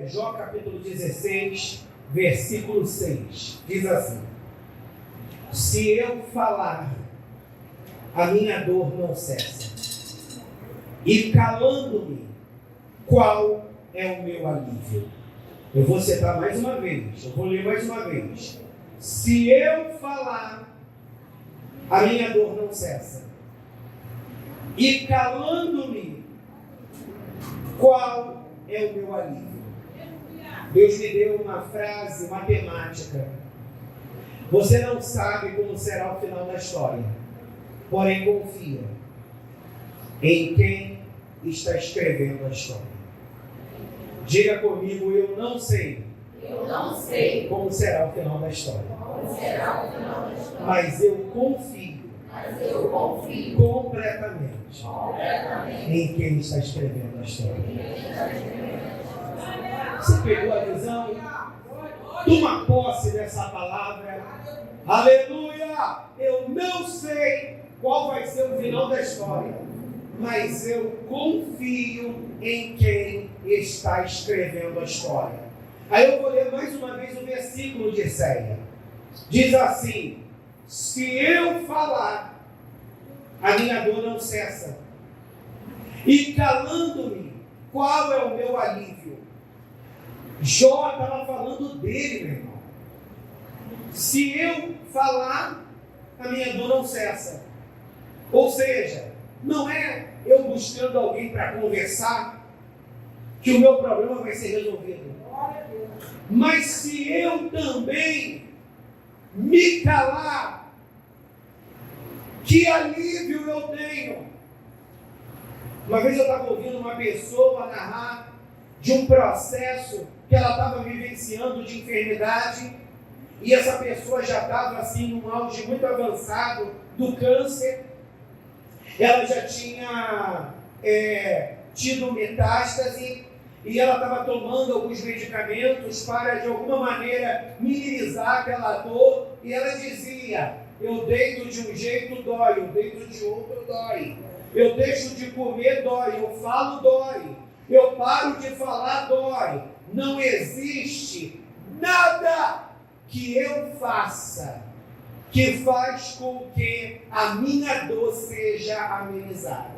Jó capítulo 16, versículo 6. Diz assim: se eu falar, a minha dor não cessa, e calando-me, qual é o meu alívio? Eu vou citar mais uma vez, eu vou ler mais uma vez. Se eu falar, a minha dor não cessa, e calando-me, qual é o meu alívio? Deus me deu uma frase matemática. Você não sabe como será o final da história, porém confia em quem está escrevendo a história. Diga comigo: eu não sei. Eu não sei como será o final da história. Mas eu confio. Completamente em quem está escrevendo a história. Você pegou a visão? Toma posse dessa palavra. Aleluia! Eu não sei qual vai ser o final da história, mas eu confio em quem está escrevendo a história. Aí eu vou ler mais uma vez o versículo de Isaías. Diz assim: se eu falar, a minha dor não cessa, e calando-me, qual é o meu alívio? Jó estava falando dele, meu irmão. Se eu falar, a minha dor não cessa. Ou seja, não é eu buscando alguém para conversar que o meu problema vai ser resolvido. Mas se eu também me calar, que alívio eu tenho? Uma vez eu estava ouvindo uma pessoa narrar de um processo que ela estava vivenciando de enfermidade, e essa pessoa já estava assim num auge muito avançado do câncer. Ela já tinha tido metástase, e ela estava tomando alguns medicamentos para de alguma maneira minimizar aquela dor, e ela dizia: eu deito de um jeito, dói, eu deito de outro, dói, eu deixo de comer, dói, eu falo, dói, eu paro de falar, dói. Não existe nada que eu faça que faz com que a minha dor seja amenizada.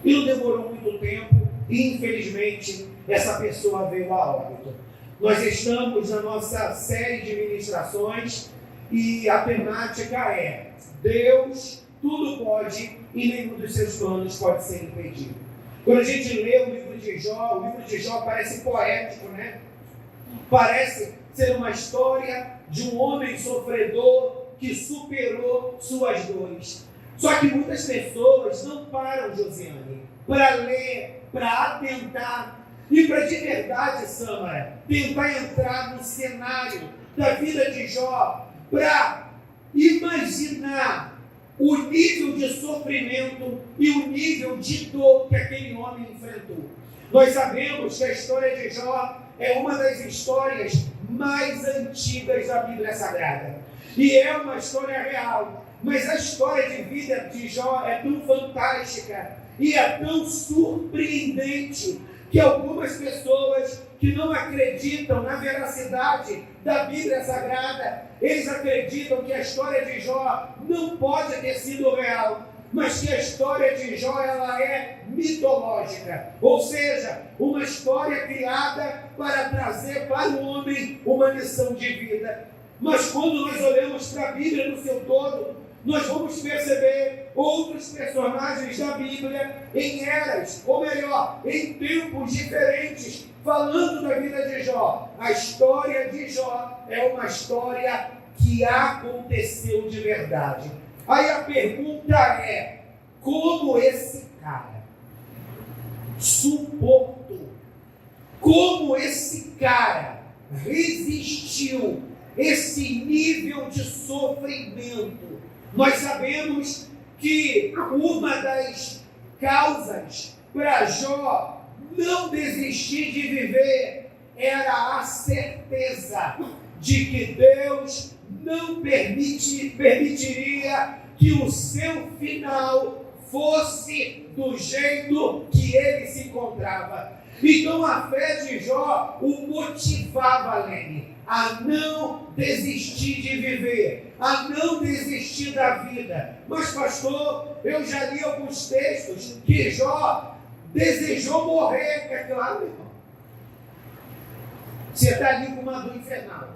E não demorou muito tempo, e infelizmente essa pessoa veio a óbito. Nós estamos na nossa série de ministrações e a temática é: Deus tudo pode e nenhum dos seus planos pode ser impedido. Quando a gente lê o livro de Jó parece poético, né? Parece ser uma história de um homem sofredor que superou suas dores. Só que muitas pessoas não param, Josiane, para ler, para atentar e para de verdade, Samara, tentar entrar no cenário da vida de Jó, para imaginar o nível de sofrimento e o nível de dor que aquele homem enfrentou. Nós sabemos que a história de Jó é uma das histórias mais antigas da Bíblia Sagrada. E é uma história real. Mas a história de vida de Jó é tão fantástica e é tão surpreendente que algumas pessoas que não acreditam na veracidade da Bíblia Sagrada, eles acreditam que a história de Jó não pode ter sido real, mas que a história de Jó ela é mitológica, ou seja, uma história criada para trazer para o homem uma lição de vida. Mas quando nós olhamos para a Bíblia no seu todo, nós vamos perceber outros personagens da Bíblia em eras, ou melhor, em tempos diferentes, falando da vida de Jó. A história de Jó é uma história que aconteceu de verdade. Aí a pergunta é: como esse cara suportou? Como esse cara resistiu esse nível de sofrimento? Nós sabemos que uma das causas para Jó não desistir de viver era a certeza de que Deus não permitiria que o seu final fosse do jeito que ele se encontrava. Então a fé de Jó o motivava, Lene, a não desistir de viver, a não desistir da vida. Mas, pastor, eu já li alguns textos que Jó desejou morrer. É claro, meu irmão. Você está ali com uma dor infernal,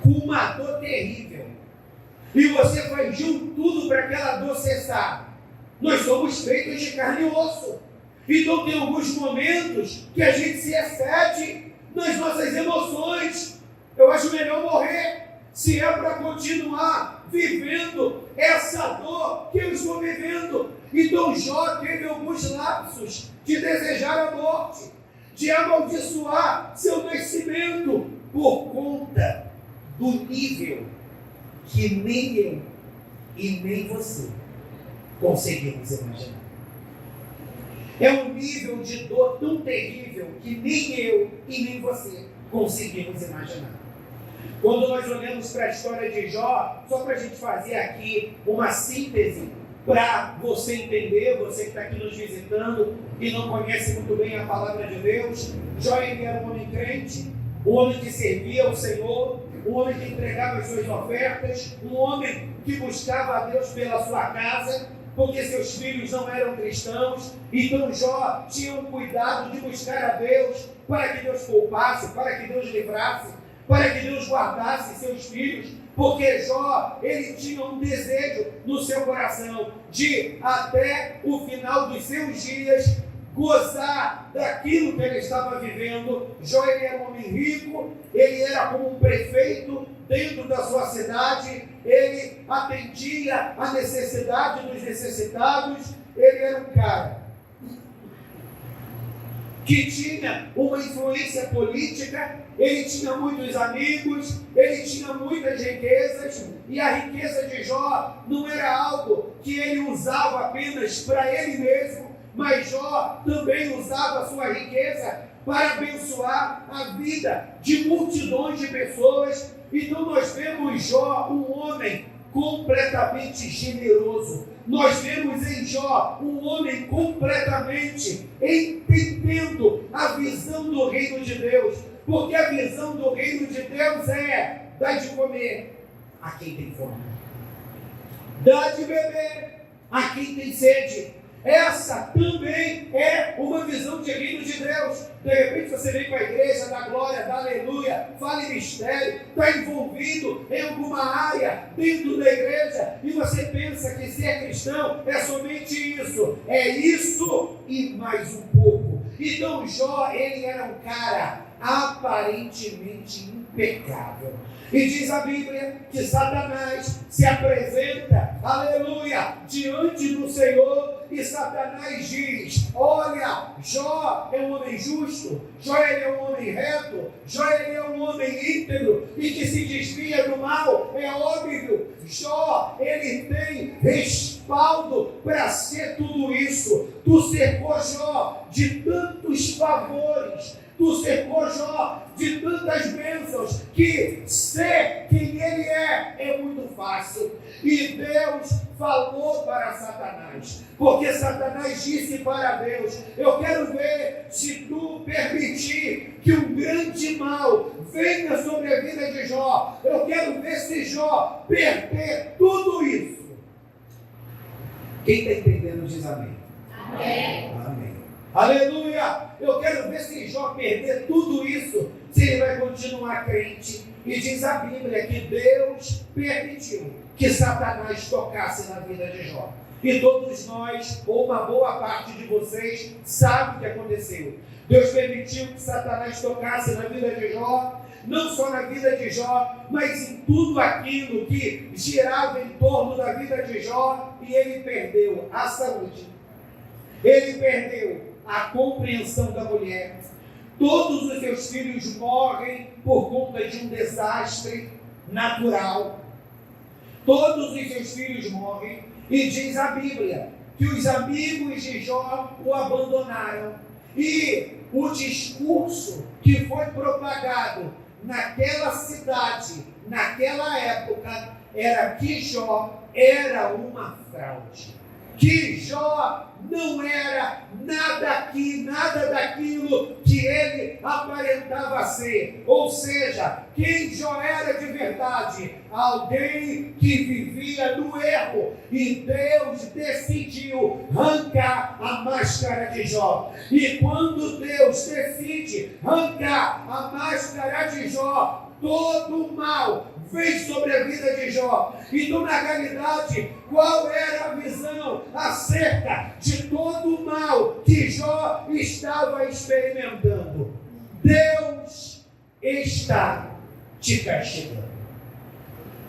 com uma dor terrível, e você faz de tudo para aquela dor cessar. Nós somos feitos de carne e osso. Então tem alguns momentos que a gente se excede nas nossas emoções. Eu acho melhor morrer, se é para continuar vivendo essa dor que eu estou vivendo. Então Jó teve alguns lapsos de desejar a morte, de amaldiçoar seu nascimento, por conta do nível que nem eu e nem você conseguimos imaginar. É um nível de dor tão terrível que nem eu e nem você conseguimos imaginar. Quando nós olhamos para a história de Jó, só para a gente fazer aqui uma síntese, para você entender, você que está aqui nos visitando e não conhece muito bem a palavra de Deus, Jó ele era um homem crente, um homem que servia ao Senhor, um homem que entregava as suas ofertas, um homem que buscava a Deus pela sua casa, porque seus filhos não eram cristãos. Então Jó tinha um cuidado de buscar a Deus, para que Deus poupasse, para que Deus livrasse, para que Deus guardasse seus filhos, porque Jó, ele tinha um desejo no seu coração, de até o final dos seus dias, gozar daquilo que ele estava vivendo. Jó, ele era um homem rico, ele era como um prefeito dentro da sua cidade, ele atendia a necessidade dos necessitados, ele era um cara que tinha uma influência política, ele tinha muitos amigos, ele tinha muitas riquezas, e a riqueza de Jó não era algo que ele usava apenas para ele mesmo, mas Jó também usava a sua riqueza para abençoar a vida de multidões de pessoas. Então nós vemos Jó um homem completamente generoso. Nós vemos em Jó um homem completamente entendendo a visão do reino de Deus, porque a visão do reino de Deus é dar de comer a quem tem fome, dar de beber a quem tem sede. Essa também é uma visão de reino de Deus. De repente você vem para a igreja, dá glória, dá aleluia, fala em mistério, está envolvido em alguma área dentro da igreja, e você pensa que ser cristão é somente isso. É isso e mais um pouco. Então Jó, ele era um cara aparentemente impecável. E diz a Bíblia que Satanás se apresenta, aleluia, diante do Senhor, e Satanás diz: olha, Jó é um homem justo, Jó ele é um homem reto, Jó ele é um homem íntegro e que se desvia do mal, é óbvio. Jó, ele tem respaldo para ser tudo isso. Tu cercou Jó de tantos favores, tu cercou Jó de tantas bênçãos, que ser quem ele é muito fácil. E Deus falou para Satanás, porque Satanás disse para Deus: eu quero ver se tu permitir que um grande mal venha sobre a vida de Jó. Eu quero ver se Jó perder tudo isso. Quem está entendendo diz amém. Amém. Amém. Aleluia! Eu quero ver se Jó perder tudo isso, se ele vai continuar crente. E diz a Bíblia que Deus permitiu que Satanás tocasse na vida de Jó. E todos nós, ou uma boa parte de vocês, sabe o que aconteceu. Deus permitiu que Satanás tocasse na vida de Jó, não só na vida de Jó, mas em tudo aquilo que girava em torno da vida de Jó. E ele perdeu a saúde, ele perdeu a compreensão da mulher. Todos os seus filhos morrem por conta de um desastre natural. Todos os seus filhos morrem, e diz a Bíblia que os amigos de Jó o abandonaram. E o discurso que foi propagado naquela cidade, naquela época, era que Jó era uma fraude, que Jó não era nada daquilo que ele aparentava ser. Ou seja, quem Jó era de verdade? Alguém que vivia no erro. E Deus decidiu arrancar a máscara de Jó. E quando Deus decide arrancar a máscara de Jó, todo o mal vem sobre a vida de Jó. Então, na realidade, qual era a visão acerca de todo o mal que Jó estava experimentando? Deus está te castigando.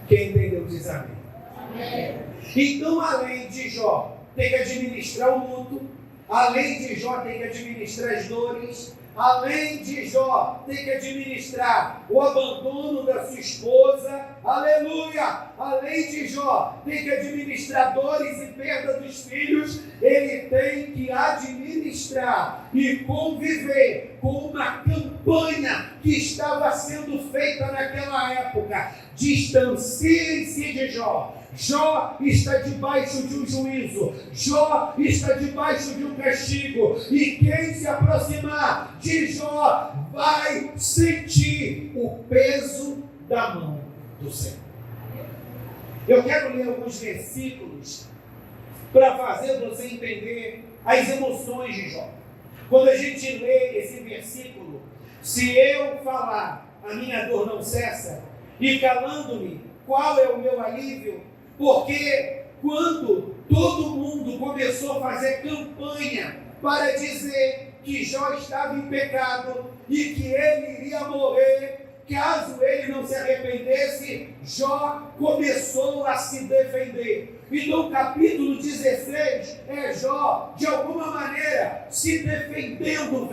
Quem entendeu diz amém. Amém. Então, além de Jó ter que administrar o luto, além de Jó ter que administrar as dores, além de Jó ter que administrar o abandono da sua esposa, aleluia, além de Jó ter que administrar dores e perda dos filhos, ele tem que administrar e conviver com uma campanha que estava sendo feita naquela época. Distancie-se de Jó. Jó está debaixo de um juízo, Jó está debaixo de um castigo, e quem se aproximar de Jó vai sentir o peso da mão do Senhor. Eu quero ler alguns versículos para fazer você entender as emoções de Jó. Quando a gente lê esse versículo, se eu falar, a minha dor não cessa, e calando-me, qual é o meu alívio? Porque quando todo mundo começou a fazer campanha para dizer que Jó estava em pecado e que ele iria morrer caso ele não se arrependesse, Jó começou a se defender. Então, capítulo 16 é Jó, de alguma maneira, se defendendo,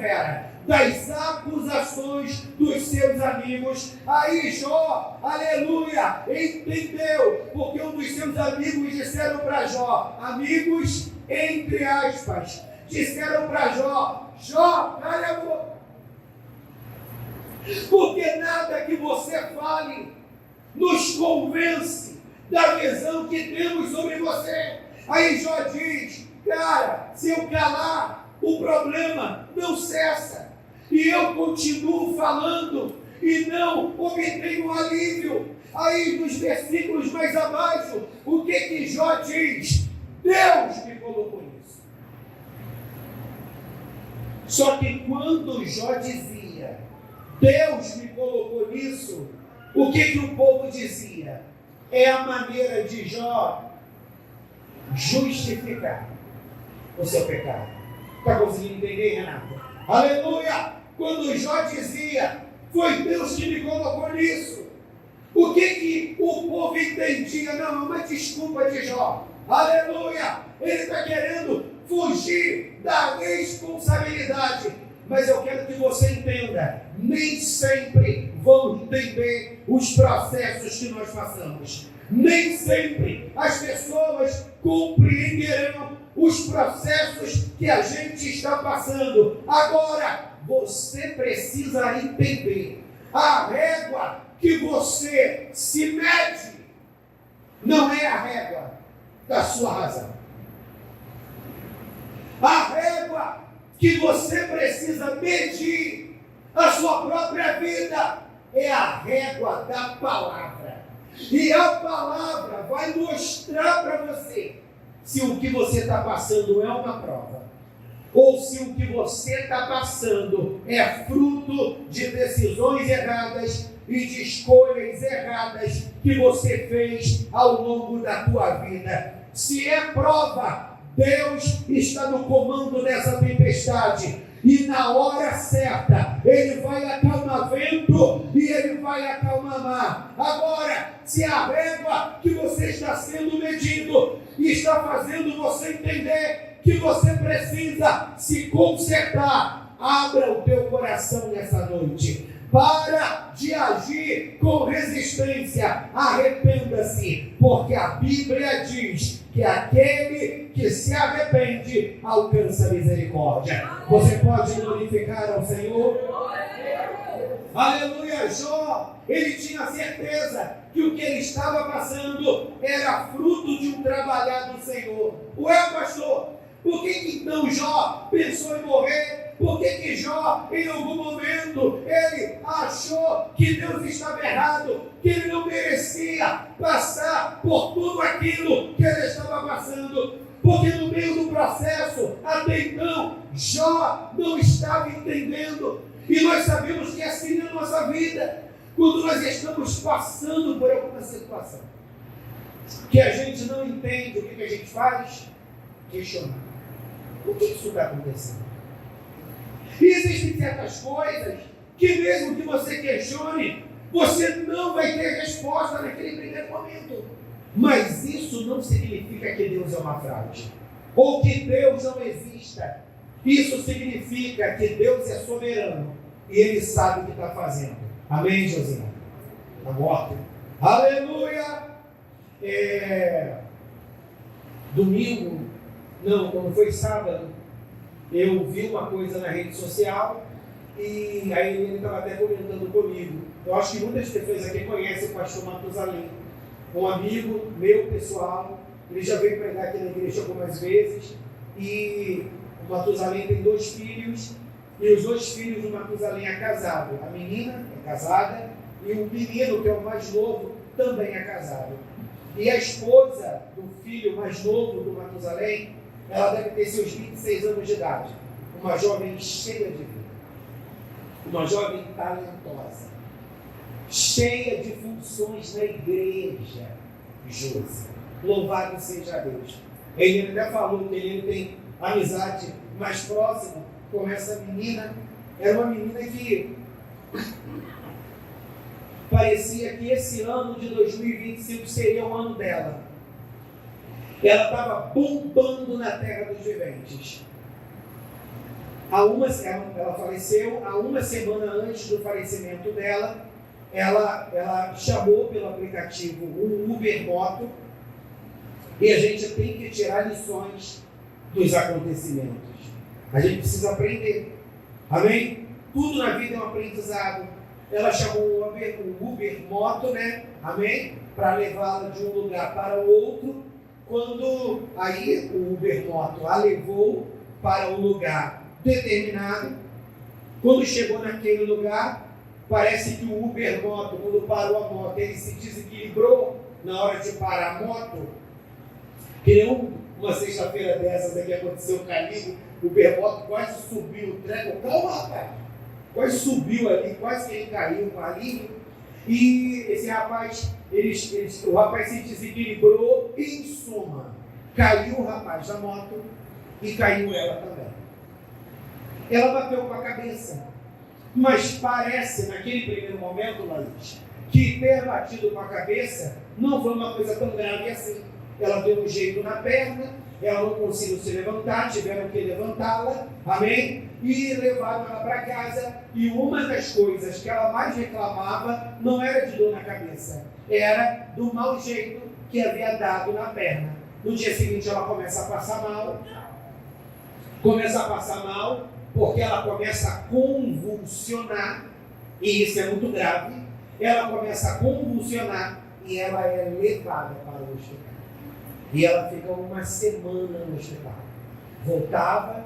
das acusações dos seus amigos. Aí Jó, aleluia, entendeu, porque um dos seus amigos disseram para Jó, amigos, entre aspas, disseram para Jó, Jó, cala a boca, porque nada que você fale nos convence da visão que temos sobre você. Aí Jó diz, cara, se eu calar, o problema não cessa. E eu continuo falando e não obtenho alívio. Aí nos versículos mais abaixo, o que Jó diz? Deus me colocou nisso. Só que quando Jó dizia, Deus me colocou nisso, o que o povo dizia? É a maneira de Jó justificar o seu pecado. Está conseguindo entender, Renato? Aleluia! Quando Jó dizia, foi Deus que me colocou nisso, o que o povo entendia? Não, é uma desculpa de Jó. Aleluia! Ele está querendo fugir da responsabilidade. Mas eu quero que você entenda, nem sempre vão entender os processos que nós passamos. Nem sempre as pessoas compreenderão os processos que a gente está passando. Agora, você precisa entender, a régua que você se mede não é a régua da sua razão. A régua que você precisa medir a sua própria vida é a régua da palavra. E a palavra vai mostrar para você se o que você está passando é uma prova, ou se o que você está passando é fruto de decisões erradas e de escolhas erradas que você fez ao longo da tua vida. Se é prova, Deus está no comando dessa tempestade. E na hora certa, Ele vai acalmar vento e Ele vai acalmar mar. Agora, se a régua que você está sendo medido está fazendo você entender que você precisa se consertar, abra o teu coração nessa noite. Para de agir com resistência, arrependa-se, porque a Bíblia diz que aquele que se arrepende alcança misericórdia. Você pode glorificar ao Senhor? Aleluia! Jó, ele tinha certeza que o que ele estava passando era fruto de um trabalhar do Senhor. Ué, pastor, Por que então Jó pensou em morrer? Por que Jó, em algum momento, ele achou que Deus estava errado, que ele não merecia passar por tudo aquilo que ele estava passando? Porque no meio do processo, até então, Jó não estava entendendo. E nós sabemos que assim é a nossa vida. Quando nós estamos passando por alguma situação que a gente não entende, o que a gente faz? Questionar. Por que isso está acontecendo? E existem certas coisas que mesmo que você questione, você não vai ter resposta naquele primeiro momento. Mas isso não significa que Deus é uma fraude, ou que Deus não exista. Isso significa que Deus é soberano e Ele sabe o que está fazendo. Amém, José? Está morto. Aleluia! Domingo, não, quando foi sábado, eu vi uma coisa na rede social e aí ele estava até comentando comigo. Eu acho que muitas pessoas aqui conhecem o pastor Matusalém, um amigo meu pessoal. Ele já veio pregar aqui na igreja algumas vezes e o Matusalém tem 2 filhos e os 2 filhos do Matusalém é casado. A menina é casada e o menino, que é o mais novo, também é casado. E a esposa do filho mais novo do Matusalém, ela deve ter seus 26 anos de idade. Uma jovem cheia de vida. Uma jovem talentosa. Cheia de funções na igreja. Josi. Louvado seja Deus. Ele até falou que ele tem amizade mais próxima com essa menina. Era uma menina que parecia que esse ano de 2025 seria o ano dela. Ela estava bombando na terra dos viventes. Ela faleceu há uma semana antes do falecimento dela. Ela chamou pelo aplicativo um Uber Moto. E a gente tem que tirar lições dos acontecimentos. A gente precisa aprender. Amém? Tudo na vida é um aprendizado. Ela chamou o Uber Moto, né? Amém? Para levá-la de um lugar para o outro. Quando aí o Uber Moto a levou para um lugar determinado, quando chegou naquele lugar, parece que o Uber Moto, quando parou a moto, ele se desequilibrou na hora de parar a moto. Que nem uma sexta-feira dessas aqui aconteceu comigo, o Uber Moto quase subiu o treco. Calma, rapaz! Quase subiu ali, quase que ele caiu ali. E esse rapaz, o rapaz se desequilibrou e, em suma, caiu o rapaz da moto e caiu ela também. Ela bateu com a cabeça, mas parece, naquele primeiro momento, Laís, que ter batido com a cabeça não foi uma coisa tão grave assim. Ela deu um jeito na perna, ela não conseguiu se levantar, tiveram que levantá-la, amém? E levaram ela para casa, e uma das coisas que ela mais reclamava não era de dor na cabeça, era do mau jeito que havia dado na perna. No dia seguinte ela começa a passar mal, porque ela começa a convulsionar, e isso é muito grave. Ela começa a convulsionar e ela é levada para o hospital. E ela fica uma semana no hospital. Voltava,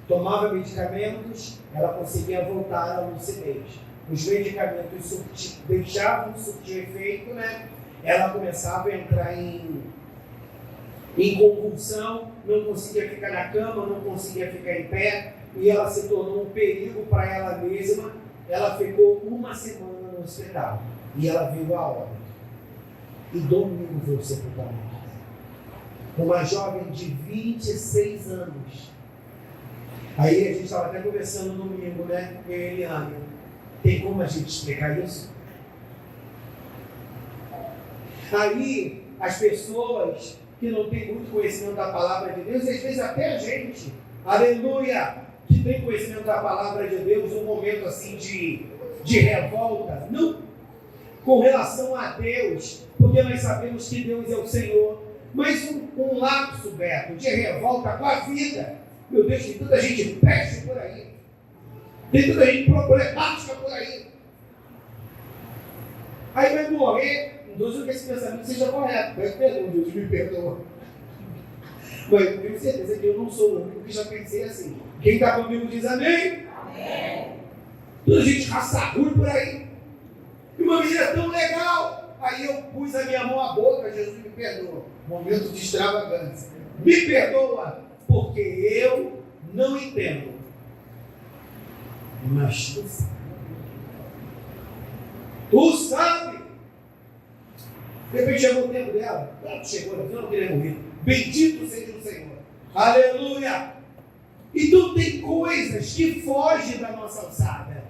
tomava medicamentos, ela conseguia voltar à lucidez. Os medicamentos deixavam de surtir efeito, né? Ela começava a entrar em convulsão, não conseguia ficar na cama, não conseguia ficar em pé, e ela se tornou um perigo para ela mesma. Ela ficou uma semana no hospital e ela veio a óbito. E domingo veio o sepultamento. Uma jovem de 26 anos. Aí a gente estava até conversando no domingo, né, com a Eliane. Tem como a gente explicar isso? Aí as pessoas que não têm muito conhecimento da palavra de Deus, e às vezes até a gente, aleluia, que tem conhecimento da palavra de Deus, um momento assim de revolta, não com relação a Deus, porque nós sabemos que Deus é o Senhor, mas um lapso, Beto, de revolta com a vida. Meu Deus, tem tanta gente peste por aí, tem tanta gente problemática por aí. Aí vai morrer, não estou dizendo que esse pensamento seja correto, mas perdão, Deus me perdoa. Mas eu tenho certeza que eu não sou o único que já pensei assim. Quem está comigo diz amém? Amém. Toda gente raçadura por aí. E uma menina tão legal. Aí eu pus a minha mão à boca, Jesus me perdoa. Momento de extravagância. Me perdoa, porque eu não entendo. Mas tu sabe. Tu sabe. De repente chegou o tempo dela. Ela chegou, eu não queria morrer. Bendito seja o Senhor. Aleluia. Então tem coisas que fogem da nossa alçada.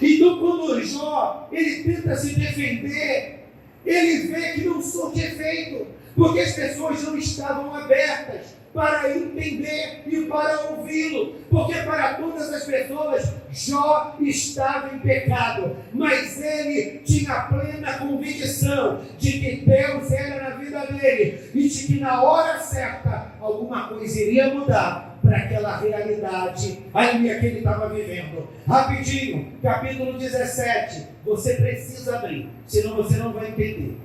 Então quando o Jó, ele tenta se defender, ele vê que não surte efeito, porque as pessoas não estavam abertas para entender e para ouvi-lo, porque para todas as pessoas Jó estava em pecado, mas ele tinha plena convicção de que Deus era na vida dele e de que na hora certa alguma coisa iria mudar para aquela realidade ali que ele estava vivendo. Rapidinho, capítulo 17, você precisa abrir, senão você não vai entender.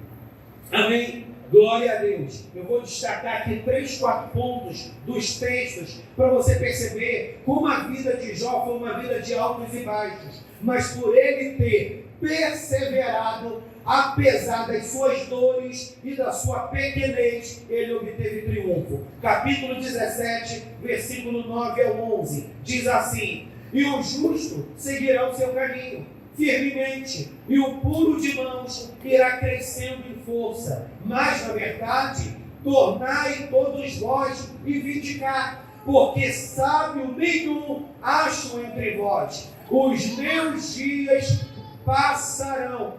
Amém? Glória a Deus. Eu vou destacar aqui 3, 4 pontos dos textos para você perceber como a vida de Jó foi uma vida de altos e baixos, mas por ele ter perseverado, apesar das suas dores e da sua pequenez, ele obteve triunfo. Capítulo 17, versículo 9 ao 11, diz assim: e o justo seguirá o seu caminho firmemente, e o puro de mãos irá crescendo em força. Mas, na verdade, tornai todos vós e vindicai, porque sábio nenhum acho entre vós. Os meus dias passaram,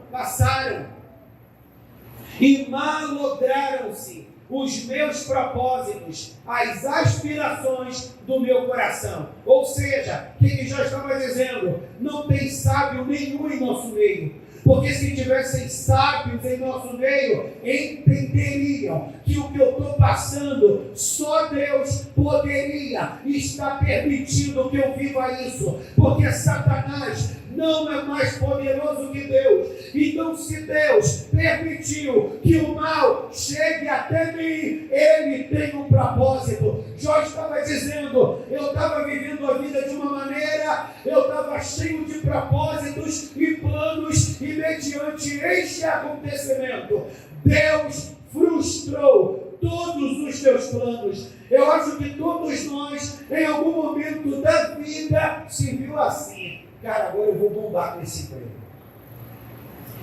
e malograram-se os meus propósitos, as aspirações do meu coração. Ou seja, o que já estava dizendo? Não tem sábio nenhum em nosso meio, porque se tivessem sábios em nosso meio, entenderiam que o que eu estou passando, só Deus poderia estar permitindo que eu viva isso, porque Satanás não é mais poderoso que Deus. Então, se Deus permitiu que o mal chegue até mim, Ele tem um propósito. Jó estava dizendo, eu estava vivendo a vida de uma maneira, eu estava cheio de propósitos e planos, e mediante este acontecimento, Deus frustrou todos os teus planos. Eu acho que todos nós, em algum momento da vida, se viu assim. Cara, agora eu vou bombar com esse emprego.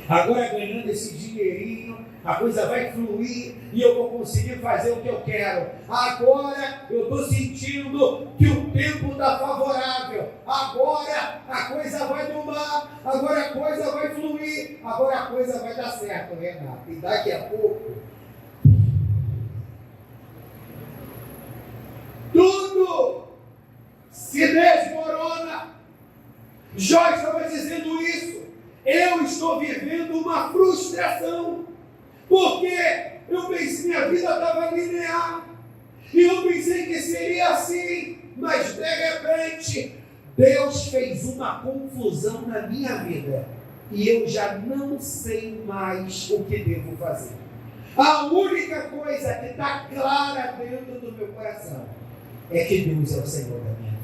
Agora ganhando esse dinheirinho, a coisa vai fluir e eu vou conseguir fazer o que eu quero. Agora eu estou sentindo que o tempo está favorável. Agora a coisa vai bombar, agora a coisa vai fluir, agora a coisa vai dar certo, Renato. E daqui a pouco, tudo se desmorona. Jó estava dizendo isso. Eu estou vivendo uma frustração, porque eu pensei, minha vida estava linear, e eu pensei que seria assim, mas de repente, Deus fez uma confusão na minha vida, e eu já não sei mais o que devo fazer. A única coisa que está clara dentro do meu coração é que Deus é o Senhor da minha vida.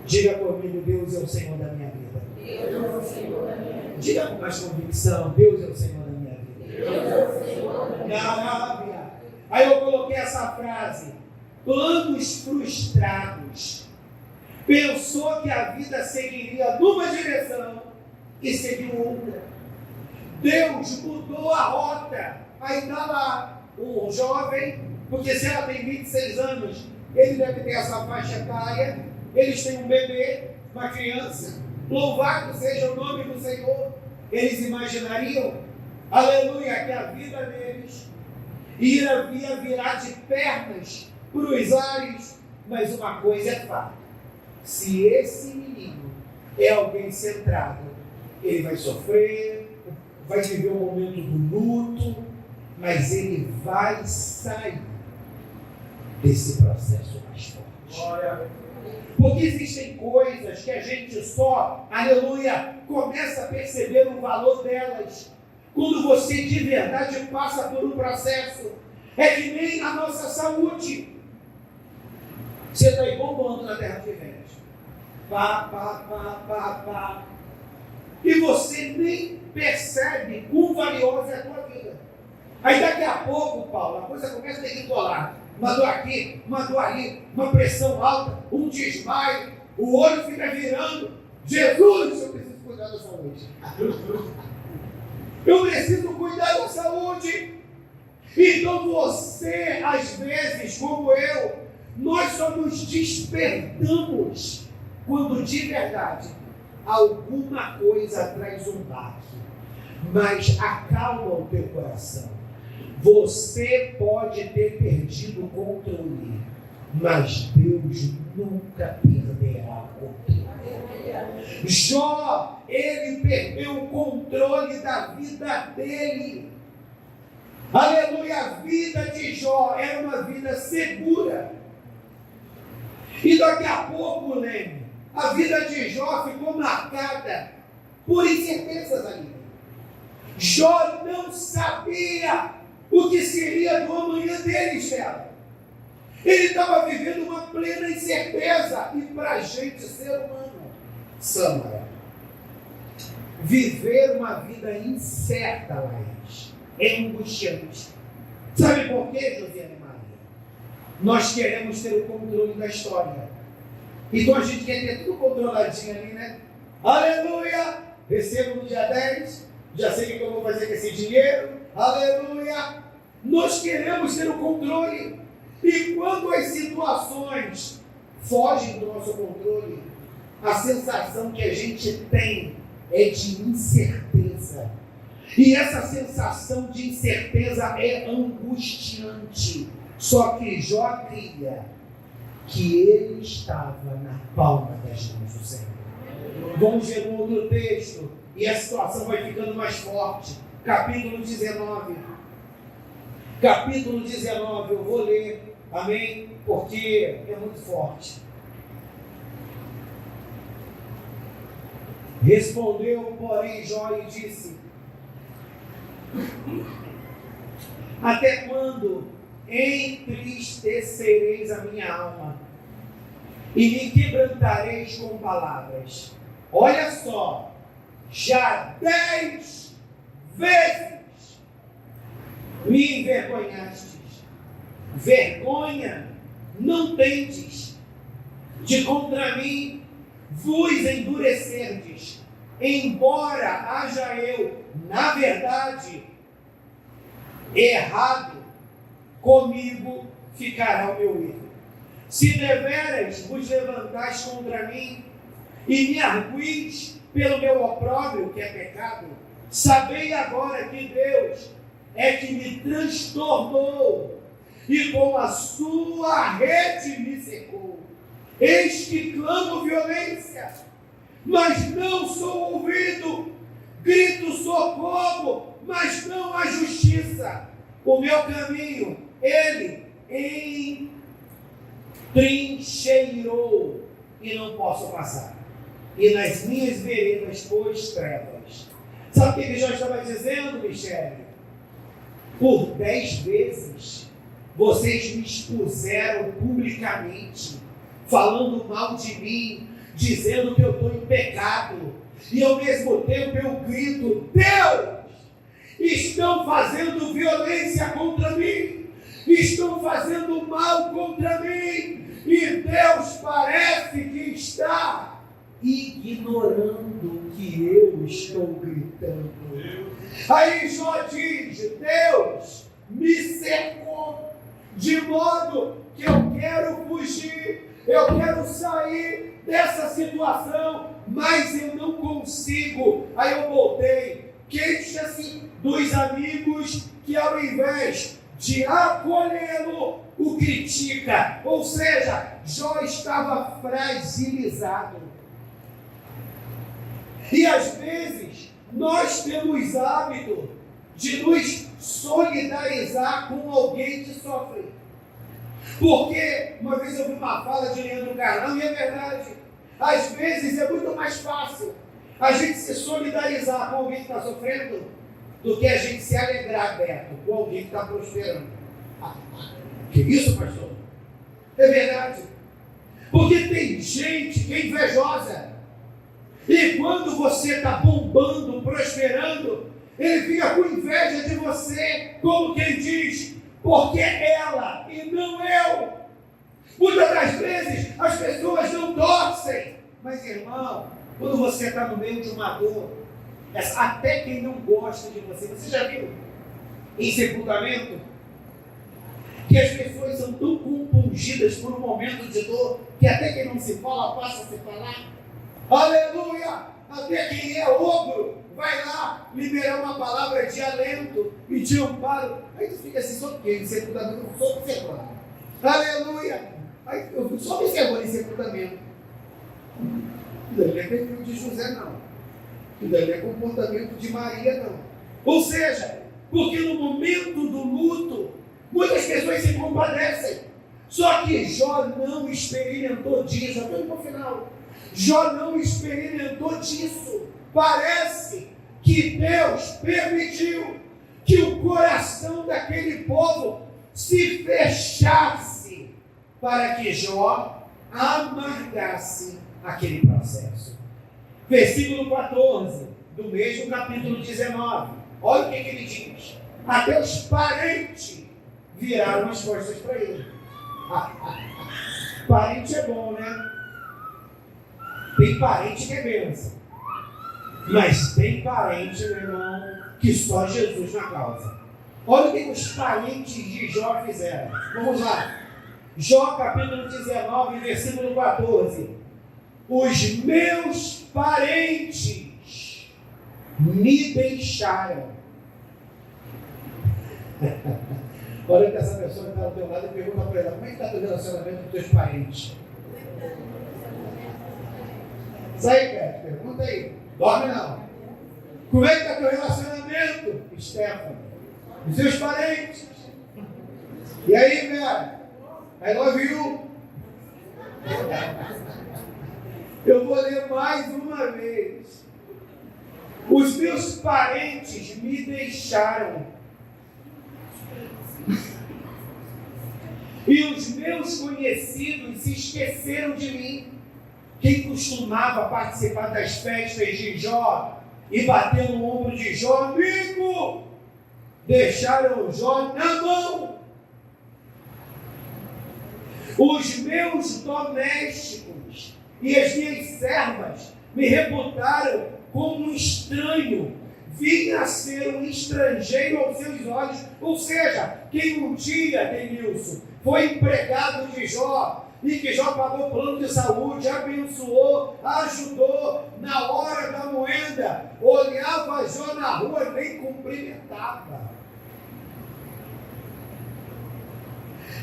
Diga comigo, Deus é o Senhor da minha vida. Deus é o Senhor da minha vida. Diga com mais convicção, Deus é o Senhor da minha vida. Deus é o Senhor da minha vida. Aí eu coloquei essa frase: planos frustrados. Pensou que a vida seguiria numa direção e seguiu outra. Deus mudou a rota. Aí está lá um jovem, porque se ela tem 26 anos, ele deve ter essa faixa etária. Eles têm um bebê, uma criança. Louvado seja o nome do Senhor. Eles imaginariam, aleluia, que a vida deles ia virar de pernas para os ares. Mas uma coisa é fato: se esse menino é alguém centrado, ele vai sofrer, vai viver um momento do luto, mas ele vai sair desse processo mais forte. Porque existem coisas que a gente só, aleluia, começa a perceber o valor delas quando você de verdade passa por um processo. É que nem a nossa saúde. Você está aí bombando na terra de vivente. Pá. E você nem percebe quão valiosa é a tua vida. Aí daqui a pouco, Paulo, a coisa começa a decolar. Uma dor aqui, uma dor ali, uma pressão alta, um desmaio, o olho fica virando. Jesus, eu preciso cuidar da saúde. Eu preciso cuidar da saúde. Então você, às vezes, como eu, nós só nos despertamos quando de verdade alguma coisa traz um baque. Mas acalma o teu coração. Você pode ter perdido o controle, mas Deus nunca perderá o controle. Jó, ele perdeu o controle da vida dele. Aleluia, a vida de Jó era uma vida segura. E daqui a pouco, Leme, a vida de Jó ficou marcada por incertezas ali. Jó não sabia o que seria do amanhã dele, Estela. Ele estava vivendo uma plena incerteza. E para a gente, ser humano, Samara, viver uma vida incerta, Laís, é angustiante. Sabe por quê, Josiane Maria? Nós queremos ter o controle da história. Então a gente quer ter tudo controladinho ali, né? Aleluia! Recebo no dia 10, já sei o que eu vou fazer com esse dinheiro. Aleluia! Nós queremos ter o controle. E quando as situações fogem do nosso controle, a sensação que a gente tem é de incerteza. E essa sensação de incerteza é angustiante. Só que Jó cria que ele estava na palma das mãos do Senhor. Vamos ver no outro texto, e a situação vai ficando mais forte. Capítulo 19. Capítulo 19, eu vou ler, amém? Porque é muito forte. Respondeu, porém, Jó e disse: até quando entristecereis a minha alma e me quebrantareis com palavras? Olha só, já 10 vezes me envergonhastes. Vergonha não tendes de contra mim vos endurecerdes, embora haja eu, na verdade, errado, comigo ficará o meu erro. Se deveras vos levantais contra mim e me arguis pelo meu opróbrio, que é pecado, sabei agora que Deus é que me transtornou e com a sua rede me secou. Eis que clamo violência, mas não sou ouvido. Grito socorro, mas não há justiça. O meu caminho, ele entrincheirou e não posso passar. E nas minhas veredas pôs trevas. Sabe o que Jó estava dizendo, Michele? Por 10 vezes vocês me expuseram publicamente, falando mal de mim, dizendo que eu estou em pecado, e ao mesmo tempo eu grito: Deus, estão fazendo violência contra mim, estão fazendo mal contra mim, e Deus parece que está ignorando que eu estou gritando. Aí Jó diz: Deus me cercou, de modo que eu quero fugir, eu quero sair dessa situação, mas eu não consigo. Aí eu voltei: queixa-se dos amigos que, ao invés de acolhê-lo, o critica. Ou seja, Jó estava fragilizado. E às vezes nós temos hábito de nos solidarizar com alguém que sofre. Porque uma vez eu vi uma fala de Leandro Carnal, e é verdade, às vezes é muito mais fácil a gente se solidarizar com alguém que está sofrendo do que a gente se alegrar, Beto, com alguém que está prosperando. Que isso, pastor? É verdade. Porque tem gente que é invejosa. E quando você está bombando, prosperando, ele fica com inveja de você, como quem diz, porque ela e não eu. Muitas das vezes as pessoas não torcem. Mas, irmão, quando você está no meio de uma dor, até quem não gosta de você já viu em sepultamento? Que as pessoas são tão compungidas por um momento de dor, que até quem não se fala passa a se falar. Aleluia! Até quem é ogro vai lá liberar uma palavra de alento e de amparo. Aí tu fica assim, só porque em sepultamento eu sou observando. Aleluia! Aí eu fico só observando em sepultamento. Isso daí não é perfil de José, não. Isso daí não é comportamento de Maria, não. Ou seja, porque no momento do luto, muitas pessoas se compadecem. Só que Jó não experimentou disso. Até no final. Jó não experimentou disso. Parece que Deus permitiu que o coração daquele povo se fechasse para que Jó amargasse aquele processo. Versículo 14 do mesmo capítulo 19. Olha o que ele diz. Até os parentes viraram as costas para ele. Parente é bom, né? Tem parente que é bênção. Mas tem parente, meu irmão, que só Jesus na causa. Olha o que os parentes de Jó fizeram. Vamos lá. Jó capítulo 19, versículo 14. Os meus parentes me deixaram. Olha que essa pessoa que está ao teu lado e pergunta para ela, como é que está o teu relacionamento com os teus parentes? Sai, Pet, pergunta aí. Dorme não. Como é que está o teu relacionamento, Stefano? Os seus parentes? E aí, velho? I love you. Eu vou ler mais uma vez. Os meus parentes me deixaram. E os meus conhecidos se esqueceram de mim. Quem costumava participar das festas de Jó e bater no ombro de Jó, amigo, deixaram Jó na mão. Os meus domésticos e as minhas servas me reputaram como um estranho, vinha a ser um estrangeiro aos seus olhos. Ou seja, quem um dia, Denilson, foi empregado de Jó, e que Jó pagou plano de saúde, abençoou, ajudou, na hora da moeda, olhava Jó na rua e nem cumprimentava.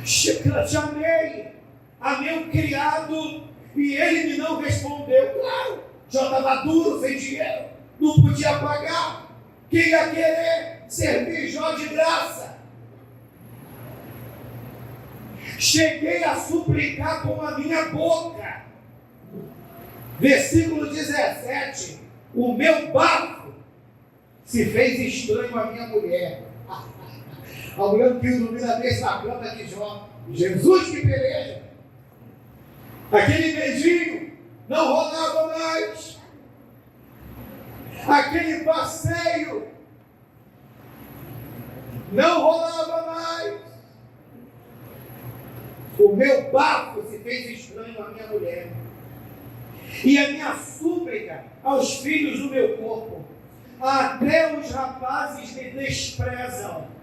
Chamei a meu criado e ele me não respondeu. Claro, Jó estava duro, sem dinheiro, não podia pagar. Quem ia querer servir Jó de graça? Cheguei a suplicar com a minha boca. Versículo 17. O meu bafo se fez estranho à minha mulher. A mulher não quis dormir na mesma cama de Jó. Jesus que peleja. Aquele beijinho não rolava mais. Aquele passeio não rolava mais. O meu bafo se fez estranho à minha mulher. E a minha súplica aos filhos do meu corpo. Até os rapazes me desprezam.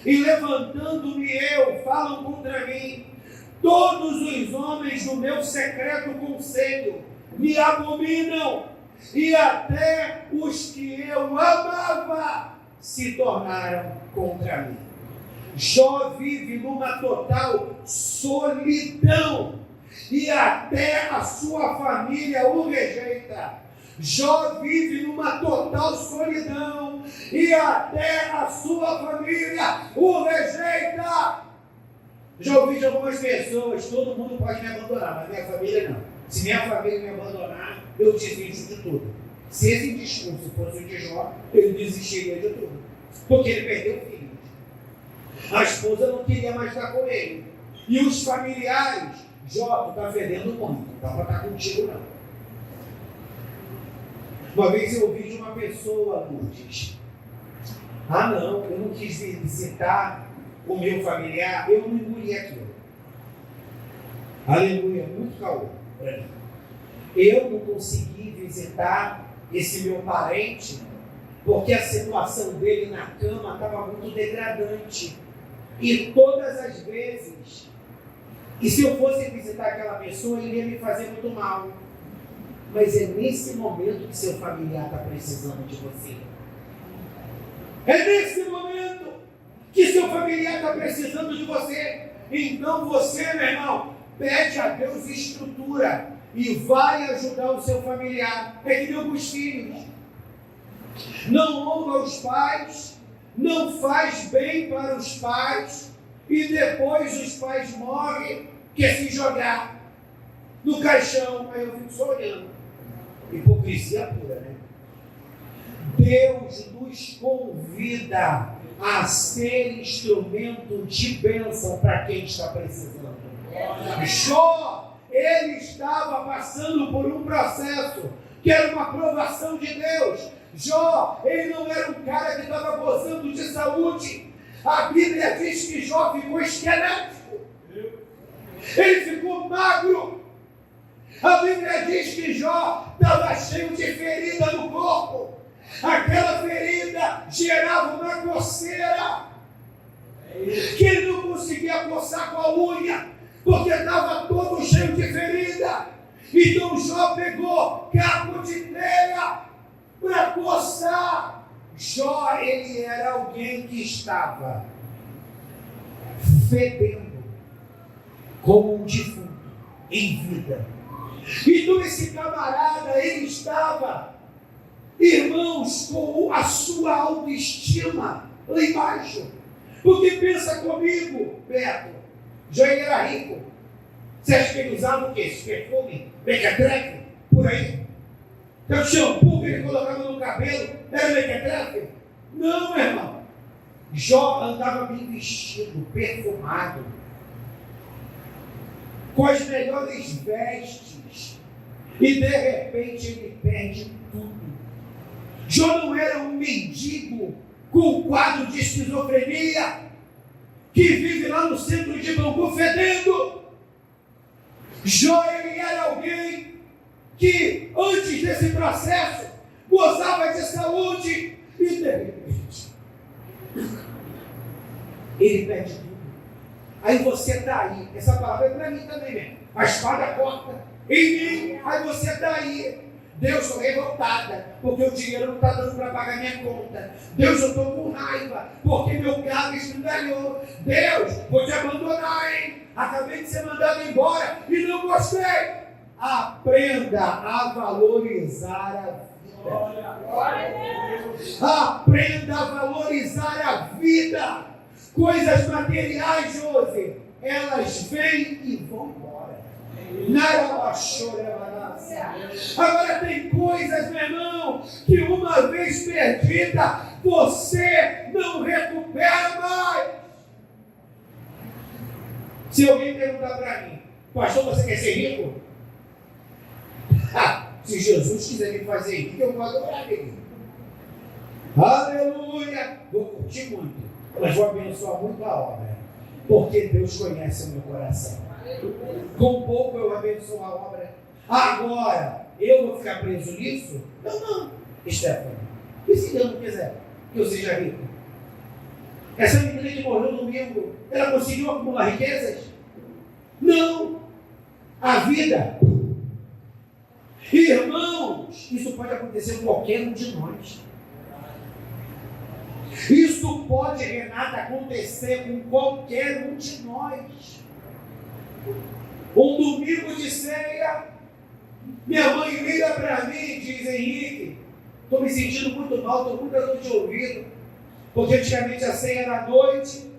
E levantando-me eu, falam contra mim. Todos os homens do meu secreto conselho me abominam. E até os que eu amava se tornaram contra mim. Jó vive numa total solidão e até a sua família o rejeita. Jó vive numa total solidão e até a sua família o rejeita. Já ouvi de algumas pessoas, todo mundo pode me abandonar, mas minha família não. Se minha família me abandonar, eu desisto de tudo. Se esse discurso fosse o de Jó, ele desistiria de tudo, porque ele perdeu filhos. A esposa não queria mais estar com ele. E os familiares, Jó, tu está fedendo muito, não dá para estar contigo não. Uma vez eu ouvi de uma pessoa, Lourdes, não, eu não quis visitar o meu familiar, eu não engoli aquilo. Aleluia, muito calor para mim. Eu não consegui visitar esse meu parente, porque a situação dele na cama estava muito degradante. E todas as vezes, e se eu fosse visitar aquela pessoa, ele ia me fazer muito mal. Mas é nesse momento que seu familiar está precisando de você. É nesse momento que seu familiar está precisando de você. Então você, meu irmão, pede a Deus estrutura e vai ajudar o seu familiar. É que nem os filhos. Não honra os pais, não faz bem para os pais, e depois os pais morrem, quer se jogar no caixão. Aí eu fico só olhando. Hipocrisia pura, né? Deus nos convida a ser instrumento de bênção para quem está precisando. Jó, ele estava passando por um processo que era uma provação de Deus. Jó, ele não era um cara que estava gozando de saúde. A Bíblia diz que Jó ficou esquelético. Ele ficou magro. A Bíblia diz que Jó estava cheio de ferida no corpo. Aquela ferida gerava uma coceira que ele não conseguia coçar com a unha, porque estava todo cheio de ferida. Então Jó pegou cabo de telha para coçar. Jó, ele era alguém que estava fedendo como um defunto em vida. Então esse camarada, ele estava, irmãos, com a sua autoestima lá embaixo. Porque pensa comigo, Beto, Jó era rico. Você acha que ele usava o quê? Esse perfume, mequetrefe, por aí? O shampoo que ele colocava no cabelo era mequetrefe? Não, meu irmão. Jó andava bem vestido, perfumado, com as melhores vestes, e de repente ele perde tudo. Jó não era um mendigo com um quadro de esquizofrenia que vive lá no centro de Bangu fedendo. Jó, ele era alguém que antes desse processo gozava de saúde e de repente ele perde tudo. Aí você está aí, essa palavra é para mim também, né? A espada corta em mim, aí você está aí. Deus, estou revoltada, porque o dinheiro não está dando para pagar minha conta. Deus, eu estou com raiva, porque meu carro esfrigalhou. Deus, vou te abandonar, hein? Acabei de ser mandado embora e não gostei. Aprenda a valorizar a vida. Aprenda a valorizar a vida. Coisas materiais, José, elas vêm e vão embora. Agora tem coisas, meu irmão, que uma vez perdida, você não recupera mais. Se alguém perguntar para mim, pastor, você quer ser rico? Se Jesus quiser me fazer rico, eu vou adorar ele. Aleluia! Vou curtir muito, mas vou abençoar muito a obra, porque Deus conhece o meu coração. Com pouco eu abençoo a obra. Agora, eu vou ficar preso nisso? Não, Stephanie. E se Deus não quiser que eu seja rico? Essa menina que morreu no domingo, ela conseguiu acumular riquezas? Não. A vida. Irmãos, isso pode acontecer com qualquer um de nós. Isso pode, Renata, acontecer com qualquer um de nós. Um domingo de ceia, minha mãe liga para mim e diz: Henrique, estou me sentindo muito mal, estou com muita dor de ouvido, porque antigamente a ceia era à noite.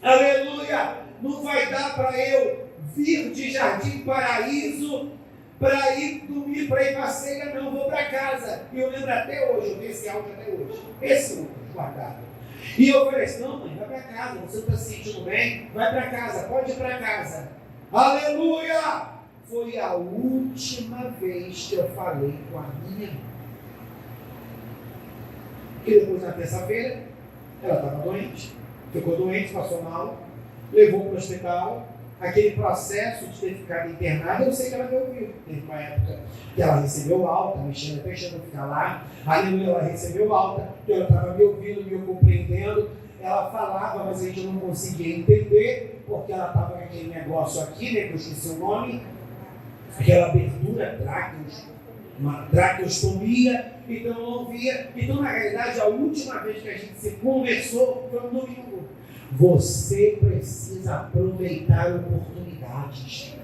Aleluia! Não vai dar para eu vir de Jardim Paraíso para ir dormir, para ir para a ceia, não, vou para casa. E eu lembro até hoje, eu tenho esse áudio até hoje, esse Lucas guardado. E eu falei assim, não mãe, vai para casa, você não está se sentindo bem? Vai para casa, pode ir para casa. Aleluia! Foi a última vez que eu falei com a minha mãe. Porque depois, na terça-feira, ela estava doente. Ficou doente, passou mal, levou para o hospital. Aquele processo de ter ficado internada, eu sei que ela me ouviu. Teve uma época que ela recebeu alta, mexendo até deixando ficar lá. Aleluia, ela recebeu alta, que ela estava me ouvindo, me compreendendo. Ela falava, mas a gente não conseguia entender, porque ela estava com aquele negócio aqui, né, que eu esqueci o nome, aquela abertura, uma traqueostomia, então eu não via. Então, na realidade, a última vez que a gente se conversou foi no domingo. Você precisa aproveitar oportunidades.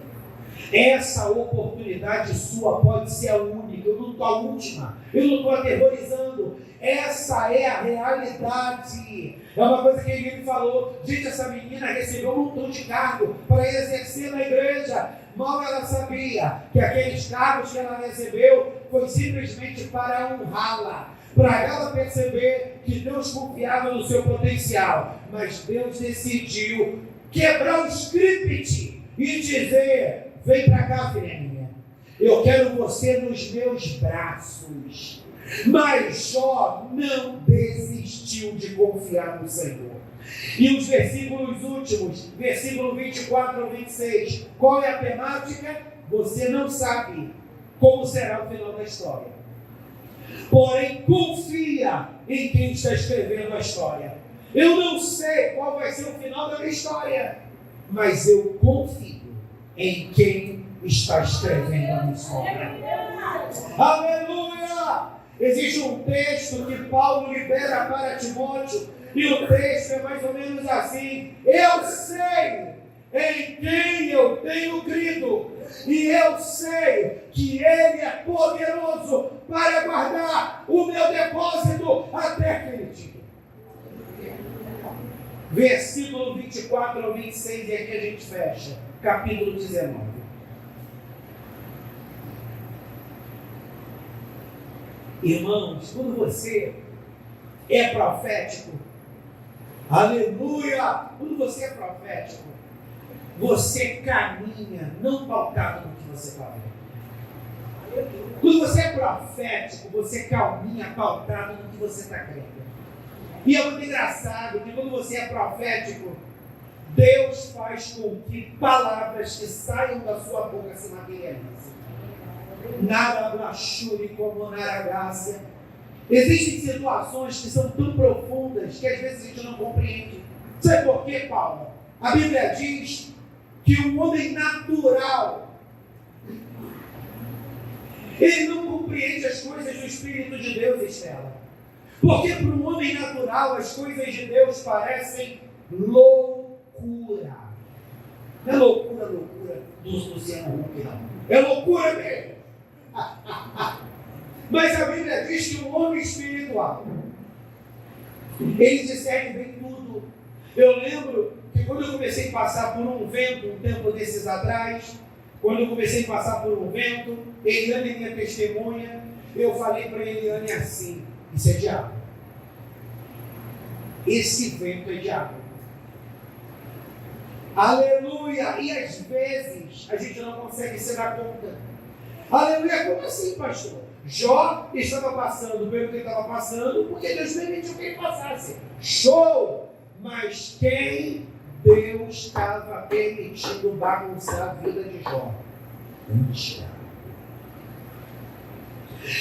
Essa oportunidade sua pode ser a única, eu não estou a última, eu não estou aterrorizando. Essa é a realidade. É uma coisa que ele me falou. Gente, essa menina recebeu um montão de cargo para exercer na igreja. Mal ela sabia que aqueles cargos que ela recebeu foi simplesmente para honrá-la, para ela perceber que Deus confiava no seu potencial. Mas Deus decidiu quebrar o script e dizer: vem para cá, filha minha, eu quero você nos meus braços. Mas Jó não desistiu de confiar no Senhor. E os versículos últimos, versículo 24 ao 26, qual é a temática? Você não sabe como será o final da história. Porém, confia em quem está escrevendo a história. Eu não sei qual vai ser o final da minha história, mas eu confio em quem está escrevendo a minha história. Aleluia! Existe um texto que Paulo libera para Timóteo, e o texto é mais ou menos assim: eu sei em quem eu tenho crido, e eu sei que Ele é poderoso para guardar o meu depósito até aquele dia. Versículo 24 ao 26, e aqui a gente fecha, capítulo 19. Irmãos, quando você é profético, aleluia, quando você é profético, você caminha não pautado no que você está vendo. Quando você é profético, você caminha pautado no que você está crendo. E é muito engraçado que quando você é profético, Deus faz com que palavras que saiam da sua boca se materializem. Narabachuri como Naragácia. Existem situações que são tão profundas que às vezes a gente não compreende. Sabe por quê, Paulo? A Bíblia diz que o homem natural, ele não compreende as coisas do Espírito de Deus, Estela. Porque para o homem natural as coisas de Deus parecem loucura. Não é loucura do Luciano Huck, não. É loucura mesmo. Mas a Bíblia diz que o homem espiritual, ele discerne bem tudo. Eu lembro que quando eu comecei a passar por um vento, um tempo desses atrás, quando eu comecei a passar por um vento, Eliane, minha testemunha, eu falei para Eliane assim: isso é diabo. Esse vento é diabo. Aleluia! E às vezes a gente não consegue se dar conta. Aleluia! Como assim, pastor? Jó estava passando pelo que ele estava passando porque Deus permitiu que ele passasse. Show! Mas quem Deus estava permitindo bagunçar a vida de Jó? O diabo.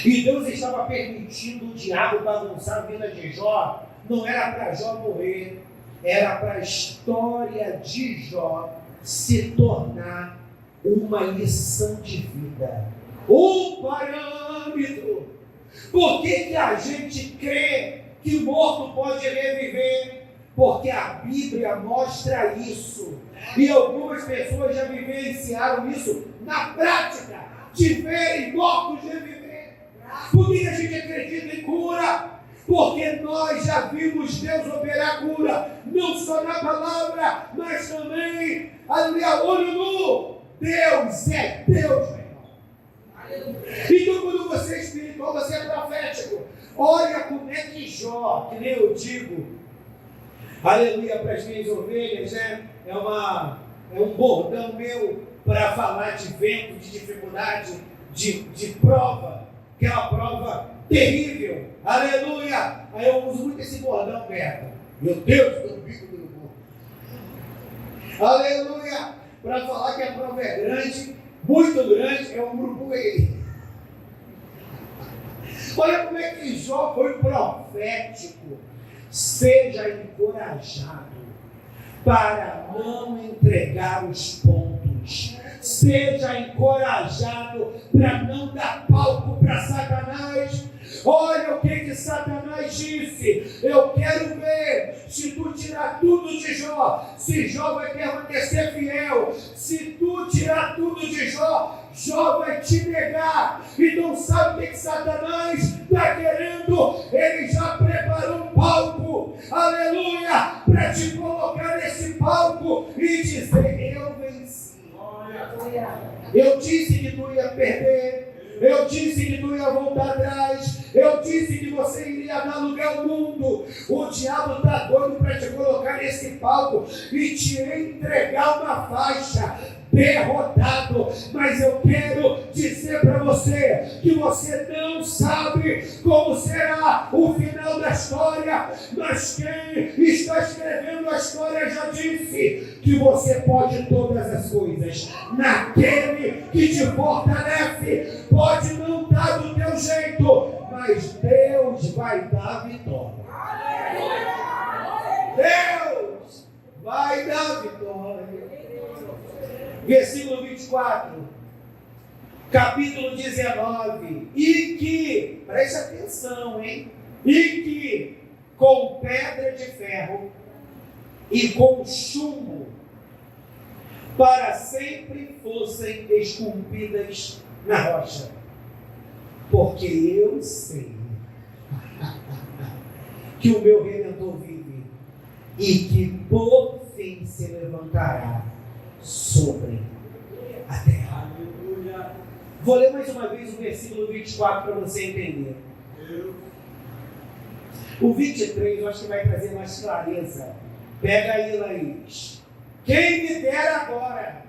E Deus estava permitindo o diabo bagunçar a vida de Jó. Não era para Jó morrer, era para a história de Jó se tornar uma lição de vida, um parâmetro. Por que a gente crê que o morto pode reviver? Porque a Bíblia mostra isso, e algumas pessoas já vivenciaram isso na prática, de verem mortos reviver. Por que a gente acredita em cura? Porque nós já vimos Deus operar cura, não só na palavra, mas também ali a olho nu. Deus é Deus, meu irmão. Então, quando você é espiritual, você é profético. Olha como é que Jó, que nem eu digo, aleluia, para as minhas ovelhas, né? É um bordão meu para falar de vento, de dificuldade, de prova, aquela prova terrível, aleluia. Aí eu uso muito esse bordão, Berta. Meu Deus, estou no bico do urubu. Aleluia, para falar que a prova é grande, muito grande, é um urubu aí. Olha como é que Jó foi profético. Seja encorajado para não entregar os pontos. Seja encorajado para não dar palco para Satanás. Olha o que Satanás disse. Eu quero ver se tu tirar tudo de Jó, se Jó vai permanecer fiel. Se tu tirar tudo de Jó, Jó vai te negar. Então sabe o que Satanás está querendo? Ele já preparou um palco, aleluia, para te colocar nesse palco e dizer: eu venci. Eu disse que tu ia perder. Eu disse que tu ia voltar atrás. Eu disse que você iria dar lugar ao mundo. O diabo está doido para te colocar nesse palco e te entregar uma faixa. Derrotado, mas eu quero dizer para você que você não sabe como será o final da história, mas quem está escrevendo a história já disse que você pode todas as coisas naquele que te fortalece. Pode não estar do teu jeito, mas Deus vai dar vitória. Deus vai dar vitória. Versículo 24, capítulo 19, e que, preste atenção, hein? E que com pedra de ferro e com chumbo para sempre fossem esculpidas na rocha, porque eu sei que o meu Redentor vive e que por fim se levantará sobre a terra. Vou ler mais uma vez o versículo 24 para você entender. O 23 eu acho que vai trazer mais clareza. Pega aí, Laís. Quem me dera agora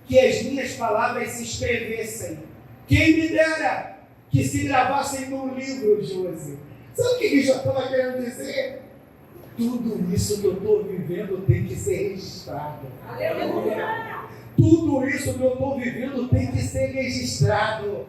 que as minhas palavras se escrevessem. Quem me dera que se gravassem num livro, Josi. Sabe o que já estava querendo dizer? Tudo isso que eu estou vivendo tem que ser registrado. Aleluia! Tudo isso que eu estou vivendo tem que ser registrado.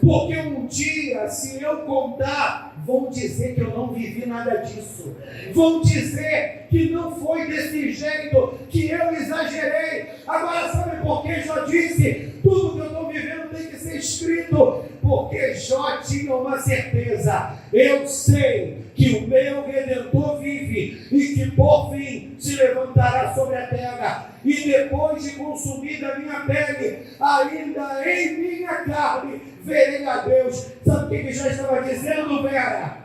Porque um dia, se eu contar, vão dizer que eu não vivi nada disso. Vão dizer que não foi desse jeito, que eu exagerei. Agora sabe por que Jó disse? Tudo que eu estou vivendo tem que ser escrito. Porque Jó tinha uma certeza. Eu sei que o meu Redentor vive e que por fim se levantará sobre a terra. E depois de consumida a minha pele, ainda em minha carne, verei a Deus. Sabe o que já estava dizendo, Vera?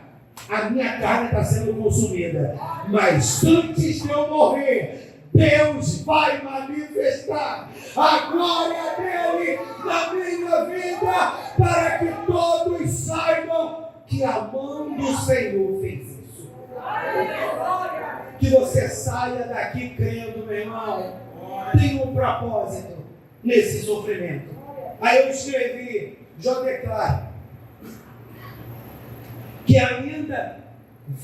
A minha carne está sendo consumida. Mas antes de eu morrer, Deus vai manifestar a glória dele na minha vida, para que todos saibam que a mão do Senhor fez isso. Que você saia daqui crendo, meu irmão, tem um propósito nesse sofrimento. Aí eu escrevi: Jó declara que ainda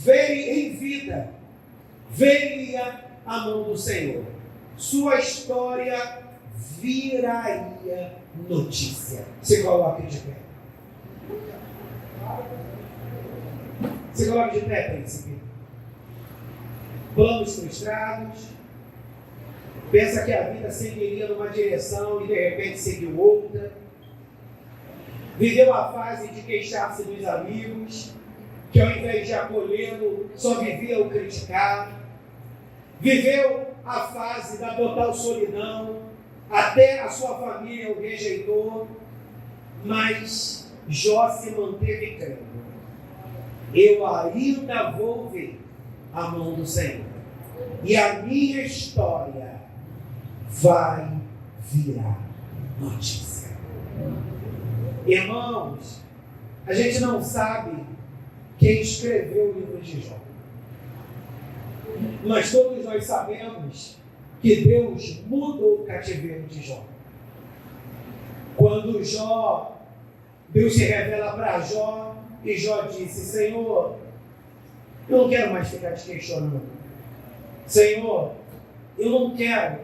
em vida veria a mão do Senhor. Sua história viraria notícia. Se coloque de pé. Se coloque de pé, príncipe. Planos frustrados. Pensa que a vida seguiria numa direção e de repente seguiu outra. Viveu a fase de queixar-se dos amigos, que ao invés de acolhê-lo, só vivia o criticar. Viveu a fase da total solidão, até a sua família o rejeitou, mas Jó se manteve crendo. Eu ainda vou ver a mão do Senhor, e a minha história vai virar notícia. Irmãos, a gente não sabe quem escreveu o livro de Jó. Mas todos nós sabemos que Deus mudou o cativeiro de Jó. Quando Deus se revela para Jó, e Jó disse: Senhor, eu não quero mais ficar te questionando. Senhor, eu não quero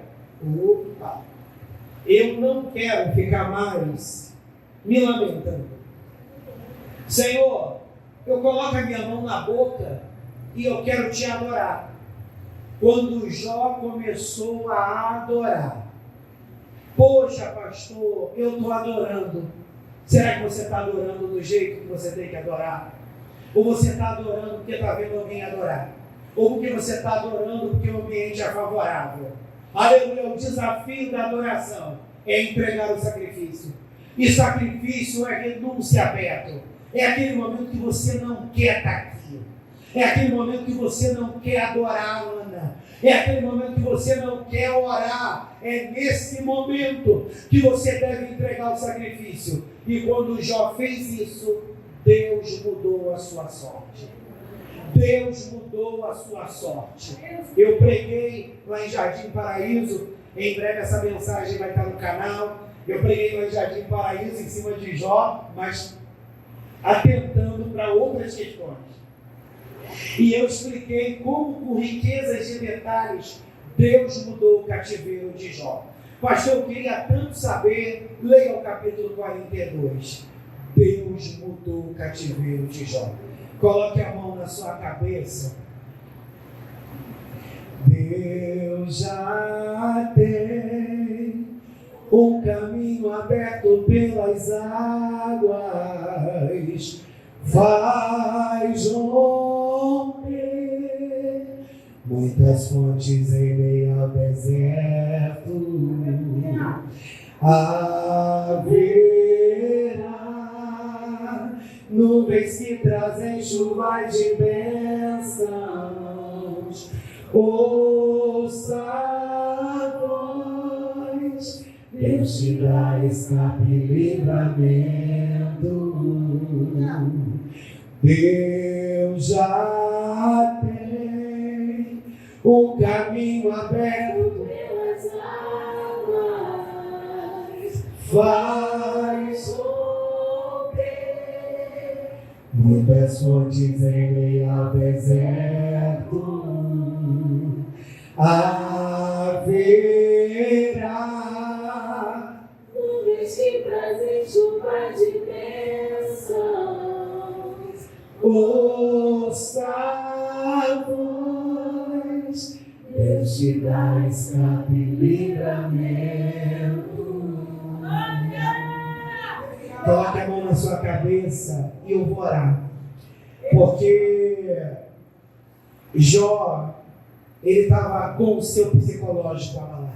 ficar mais me lamentando. Senhor, eu coloco a minha mão na boca e eu quero te adorar. Quando Jó começou a adorar, poxa, pastor, eu estou adorando. Será que você está adorando do jeito que você tem que adorar? Ou você está adorando porque está vendo alguém adorar? Ou porque você está adorando porque o ambiente é favorável? Aleluia, o desafio da adoração é entregar o sacrifício. E sacrifício é renúncia aberta. É aquele momento que você não quer estar aqui. É aquele momento que você não quer adorar, Ana. É aquele momento que você não quer orar. É nesse momento que você deve entregar o sacrifício. E quando Jó fez isso, Deus mudou a sua sorte. Deus mudou a sua sorte. Eu preguei lá em Jardim Paraíso. Em breve essa mensagem vai estar no canal. Eu preguei lá em Jardim Paraíso em cima de Jó, mas atentando para outras questões. E eu expliquei como, com riquezas de detalhes, Deus mudou o cativeiro de Jó. Pastor, eu queria tanto saber. Leia o capítulo 42. Deus mudou o cativeiro de Jó. Coloque a mão na sua cabeça. Deus já tem um caminho aberto pelas águas, faz romper muitas fontes em meio ao deserto. Haverá nuvens que trazem chuva de bênçãos. Ouça a voz, Deus te dá escape e livramento. Deus já tem um caminho aberto pelas águas, faz romper muitas fontes em meio ao deserto. Haverá nuvens que trazem chuva de bênçãos. Ouça a voz, Deus te dá escape e livramento. Coloque a mão na sua cabeça e eu vou orar. Porque Jó, ele estava com o seu psicológico abalado.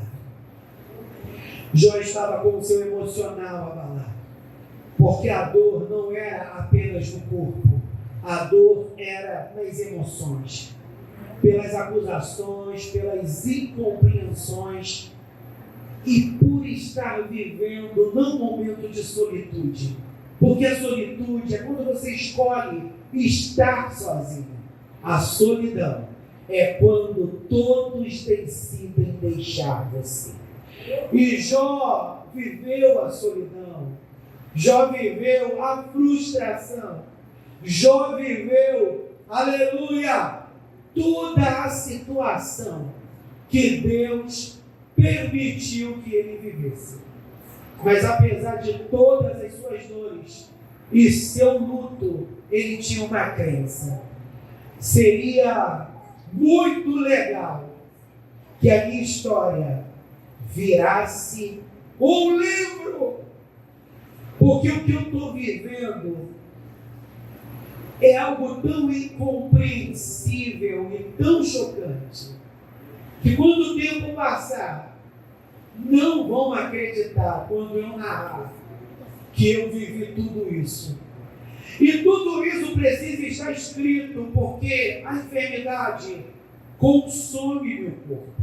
Jó estava com o seu emocional abalado. Porque a dor não era apenas no corpo. A dor era nas emoções. Pelas acusações, pelas incompreensões. E por estar vivendo num momento de solitude. Porque a solitude é quando você escolhe estar sozinho. A solidão é quando todos decidem deixar você. E Jó viveu a solidão. Jó viveu a frustração. Jó viveu, aleluia, toda a situação que Deus permitiu que ele vivesse. Mas apesar de todas as suas dores e seu luto, ele tinha uma crença. Seria muito legal que a minha história virasse um livro, porque o que eu estou vivendo é algo tão incompreensível e tão chocante, que quando o tempo passar, não vão acreditar quando eu narrar que eu vivi tudo isso. E tudo isso precisa estar escrito, porque a enfermidade consome meu corpo.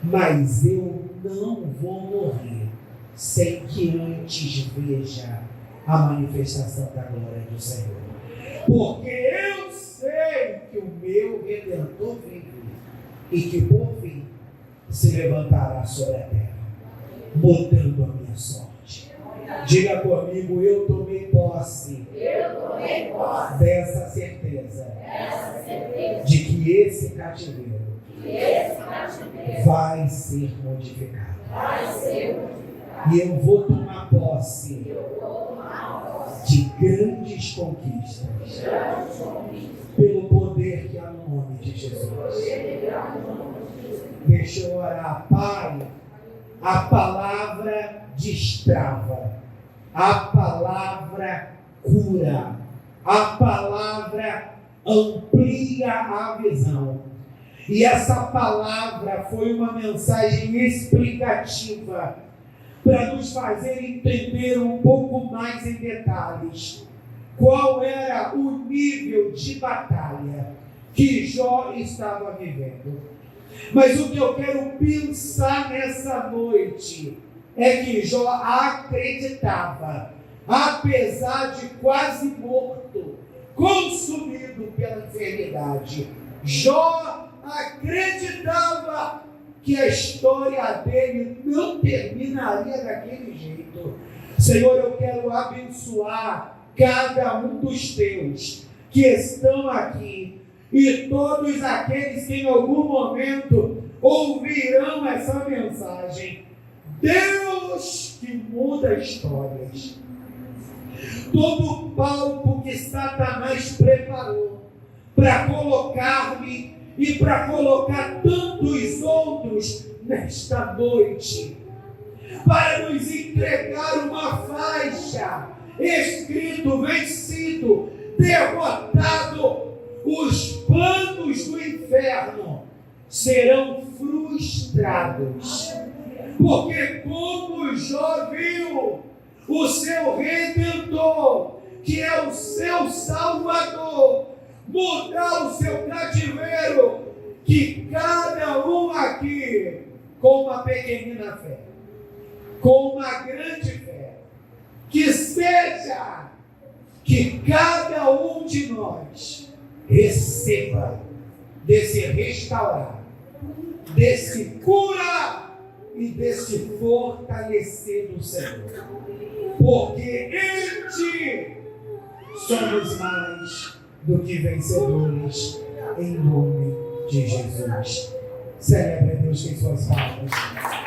Mas eu não vou morrer sem que antes veja a manifestação da glória do Senhor. Porque eu sei que o meu Redentor vive e que por fim se levantará sobre a terra, mudando a minha sorte. Diga comigo, eu tomei posse dessa certeza de que esse cativeiro vai ser modificado. E eu vou tomar posse de grandes conquistas pelo poder que há no nome de Jesus. Deixa eu orar. Pai, a palavra destrava, a palavra cura, a palavra amplia a visão. E essa palavra foi uma mensagem explicativa para nos fazer entender um pouco mais em detalhes qual era o nível de batalha que Jó estava vivendo. Mas o que eu quero pensar nessa noite é que Jó acreditava, apesar de quase morto, consumido pela enfermidade, Jó acreditava que a história dele não terminaria daquele jeito. Senhor, eu quero abençoar cada um dos teus que estão aqui e todos aqueles que em algum momento ouvirão essa mensagem. Deus que muda histórias. Todo o palco que Satanás preparou para colocar-me e para colocar tantos outros nesta noite, para nos entregar uma faixa escrito, vencido, derrotado, os planos do inferno serão frustrados, porque como Jó viu o seu Redentor, que é o seu Salvador, mudar o seu cativeiro, que cada um aqui, com uma pequenina fé, com uma grande fé, que seja que cada um de nós receba desse restaurar, desse curar e desse fortalecer do Senhor, porque em Ti somos mais do que vencedores, em nome de Jesus. Celebre a Deus com suas palmas.